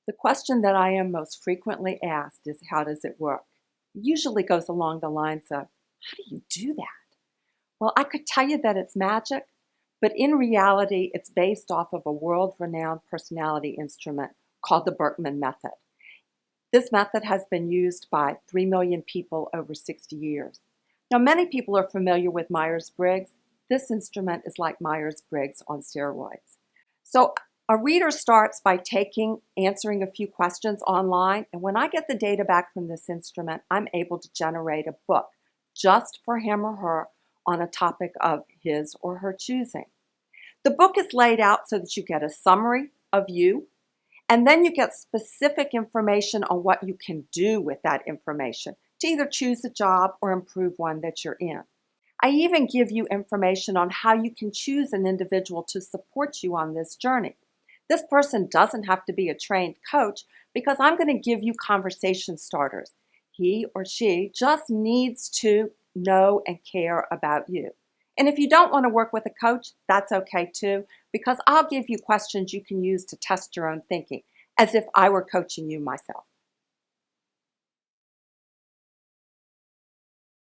The question that I am most frequently asked is, how does it work? It usually goes along the lines of, how do you do that? Well, I could tell you that it's magic, but in reality, it's based off of a world-renowned personality instrument called the Birkman method. This method has been used by 3 million people over 60 years. Now, many people are familiar with Myers-Briggs. This instrument is like Myers-Briggs on steroids. So a reader starts by answering a few questions online, and when I get the data back from this instrument, I'm able to generate a book just for him or her on a topic of his or her choosing. The book is laid out so that you get a summary of you, and then you get specific information on what you can do with that information to either choose a job or improve one that you're in. I even give you information on how you can choose an individual to support you on this journey. This person doesn't have to be a trained coach because I'm going to give you conversation starters. He or she just needs to know and care about you. And if you don't want to work with a coach, that's okay too, because I'll give you questions you can use to test your own thinking, as if I were coaching you myself.